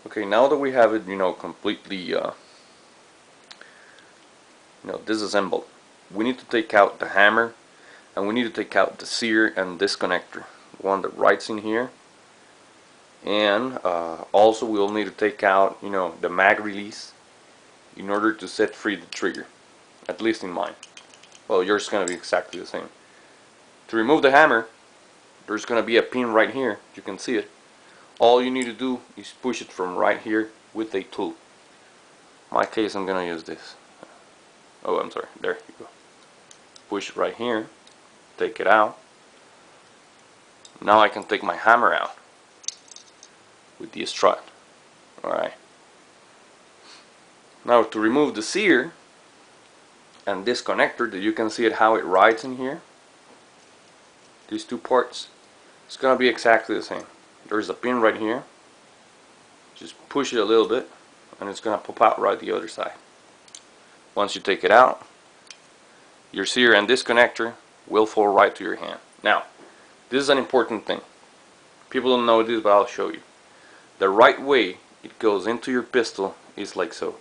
Okay, now that we have it, completely, disassembled, we need to take out the hammer, and we need to take out the sear and disconnector, the one that writes in here, and also we'll need to take out, the mag release in order to set free the trigger, at least in mine. Well, yours is going to be exactly the same. To remove the hammer, there's going to be a pin right here. You can see it. All you need to do is push it from right here with a tool. In my case, I'm going to use this. Oh, I'm sorry. There you go. Push it right here. Take it out. Now I can take my hammer out with the strut. Alright. Now to remove the sear and this connector, that you can see it how it rides in here. These two parts. It's going to be exactly the same. There's a pin right here. Just push it a little bit and it's going to pop out right the other side. Once you take it out, your sear and this connector will fall right to your hand. Now, this is an important thing. People don't know this, but I'll show you. The right way it goes into your pistol is like so.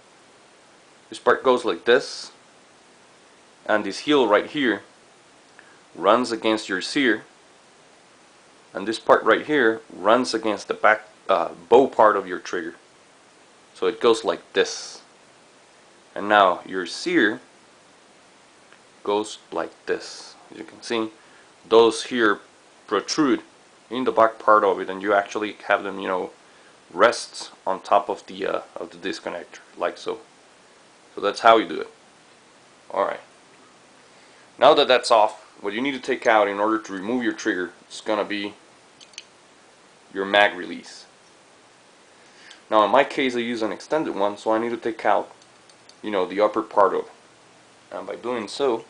This part goes like this, and this heel right here runs against your sear, and this part right here runs against the back bow part of your trigger. So it goes like this. And now your sear goes like this. As you can see, those here protrude in the back part of it, and you actually have them, rests on top of the disconnector, like so. So that's how you do it. Alright. Now that that's off, what you need to take out in order to remove your trigger is going to be your mag release. Now in my case I use an extended one, so I need to take out, the upper part of it. And by doing so,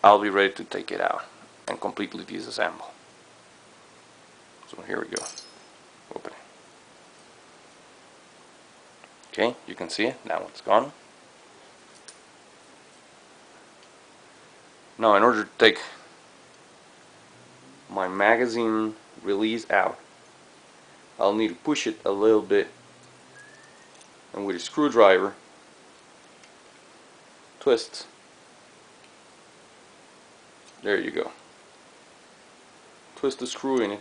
I'll be ready to take it out and completely disassemble. So here we go. Open it. Okay, you can see it. Now it's gone. Now in order to take my magazine release out, I'll need to push it a little bit, and with a screwdriver twist. There you go. Twist the screw in it,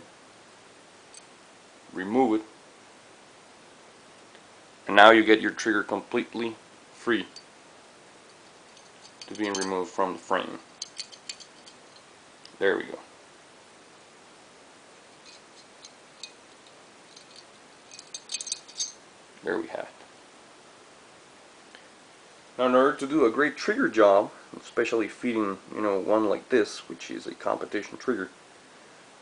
remove it, and now you get your trigger completely free to being removed from the frame. There we go. There we have it. Now in order to do a great trigger job, especially fitting, one like this, which is a competition trigger,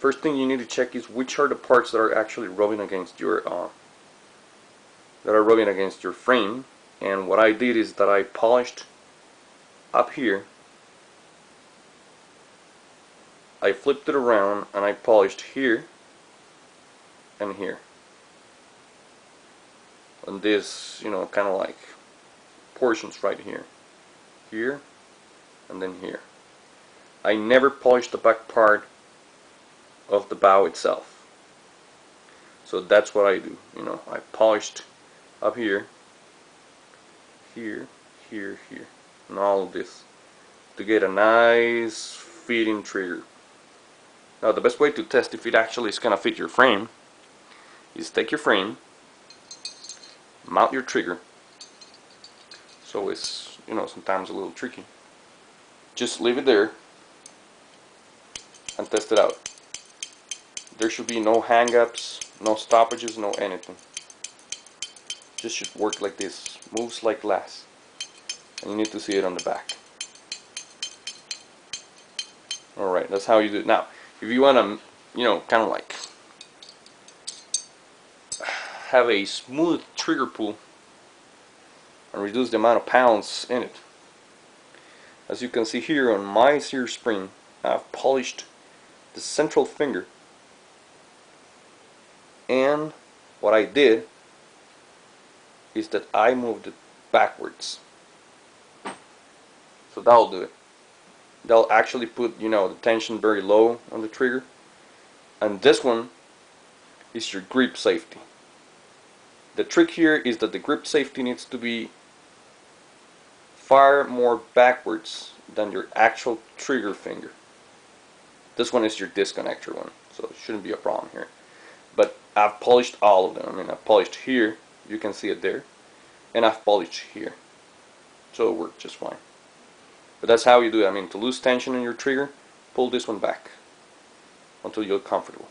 first thing you need to check is which are the parts that are actually rubbing against your frame. And what I did is that I polished up here. I flipped it around and I polished here and here. And this, kind of like portions right here. Here and then here. I never polished the back part of the bow itself. So that's what I do. I polished up here, here, here, here, and all of this to get a nice fitting trigger. Now the best way to test if it actually is going to fit your frame is take your frame, mount your trigger. So it's, sometimes a little tricky. Just leave it there and test it out. There should be no hang-ups, no stoppages, no anything. Just should work like this, moves like glass. And you need to see it on the back. Alright, that's how you do it. Now, if you want to, kind of like have a smooth trigger pull and reduce the amount of pounds in it, as you can see here on my sear spring, I've polished the central finger, and what I did is that I moved it backwards. So that'll do it. They'll actually put, the tension very low on the trigger. And this one is your grip safety. The trick here is that the grip safety needs to be far more backwards than your actual trigger finger. This one is your disconnector one, so it shouldn't be a problem here. But I've polished all of them. I mean, I've polished here, you can see it there, and I've polished here, so it worked just fine. But that's how you do it. I mean, to lose tension in your trigger, pull this one back until you're comfortable.